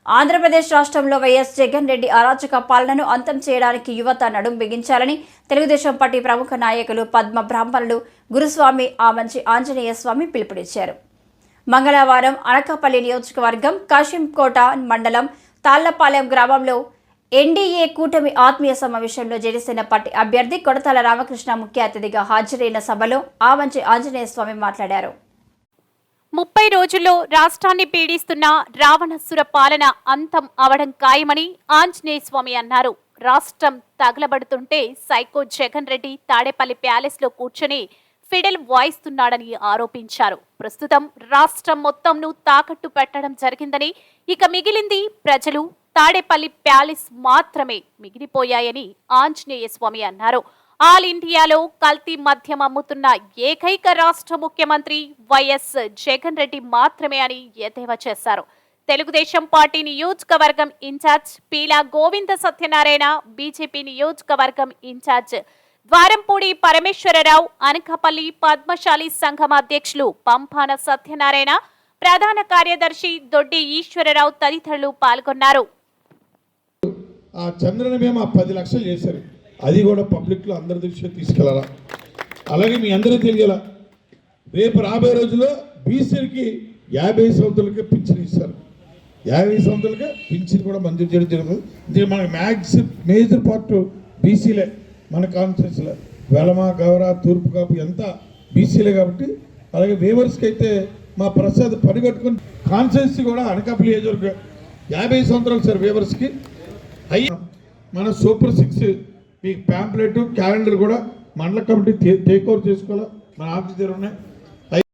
ఆంధ్రప్రదేశ్ రాష్ట్రంలో వైఎస్ జగన్ రెడ్డి అరాచక పాలనను అంతం చేయడానికి యువత నడుం బిగించాలని తెలుగుదేశం పార్టీ ప్రముఖ నాయకులు పద్మ బ్రాహ్మణులు గురుస్వామి ఆమంచి ఆంజనేయ స్వామి పిలుపునిచ్చారు. మంగళవారం అనకాపల్లి నియోజకవర్గం కాశీంకోట మండలం తాళ్లపాలెం గ్రామంలో ఎన్డీఏ కూటమి ఆత్మీయ సమావేశంలో జనసేన పార్టీ అభ్యర్థి కొడతాల రామకృష్ణ ముఖ్య అతిథిగా హాజరైన సభలో ఆమంచి ఆంజనేయ స్వామి మాట్లాడారు. 30 రోజుల్లో రాష్ట్రాన్ని పీడిస్తున్న రావణాసుర పాలన అంతం అవడం ఖాయమని ఆంజనేయ స్వామి అన్నారు. రాష్ట్రం తగలబడుతుంటే సైకో జగన్ రెడ్డి తాడేపల్లి ప్యాలెస్ లో కూర్చొని ఫిడెల్ వాయిస్తున్నాడని ఆరోపించారు. ప్రస్తుతం రాష్ట్రం మొత్తంను తాకట్టు పెట్టడం జరిగిందని, ఇక మిగిలింది ప్రజలు, తాడేపల్లి ప్యాలెస్ మాత్రమే మిగిలిపోయాయని ఆంజనేయ స్వామి అన్నారు. ఆల్ ఇండియాలో కల్తీ మద్యం అమ్ముతున్న ఏకైక రాష్ట్ర ముఖ్యమంత్రి వైఎస్ జగన్ రెడ్డి మాత్రమే అని ఎద్దేవా చేశారు. తెలుగుదేశం పార్టీ నియోజకవర్గం ఇన్ఛార్జ్ పీలా గోవింద సత్యనారాయణ, బీజేపీ నియోజకవర్గం ఇన్ఛార్జ్ ద్వారంపూడి పరమేశ్వరరావు, అనకాపల్లి పద్మశాలి సంఘం అధ్యక్షులు పంపాన సత్యనారాయణ, ప్రధాన కార్యదర్శి దొడ్డి ఈశ్వరరావు తదితరులు పాల్గొన్నారు. ఆ చంద్రని మేము 10 లక్షలు చేశారు. అది కూడా పబ్లిక్లో అందరి దృష్టిలో తీసుకెళ్ళాలా. అలాగే మీ అందరూ తెలియాల, రేపు రాబోయే రోజుల్లో బీసీలకి 50 సంవత్సరాలకే పింఛన్ ఇస్తారు. 50 సంవత్సరాలకే పింఛన్ కూడా మంజూరు చేయడం జరుగుతుంది. ఇది మన మేజర్ పార్ట్ బీసీలే. మన కాన్స్టిట్యూన్సీలో వెలమ, గౌర, తూర్పు కాపు ఎంత బీసీలే కాబట్టి. అలాగే వేవర్స్కి అయితే మా ప్రసాద్ పనిగట్టుకుని కాన్స్టిట్యూన్సీ కూడా అనకాపల్లి ఏజ్ వరకు 50 సంవత్సరాలు సార్ వేవర్స్కి. అయ్యి మన సూపర్ 6 మీకు ప్యాంప్లెట్, క్యాలెండర్ కూడా మండల కమిటీ టేక్ ఓవర్ చేసుకోవాలి. మన ఆఫీస్ దగ్గర ఉన్నాయి.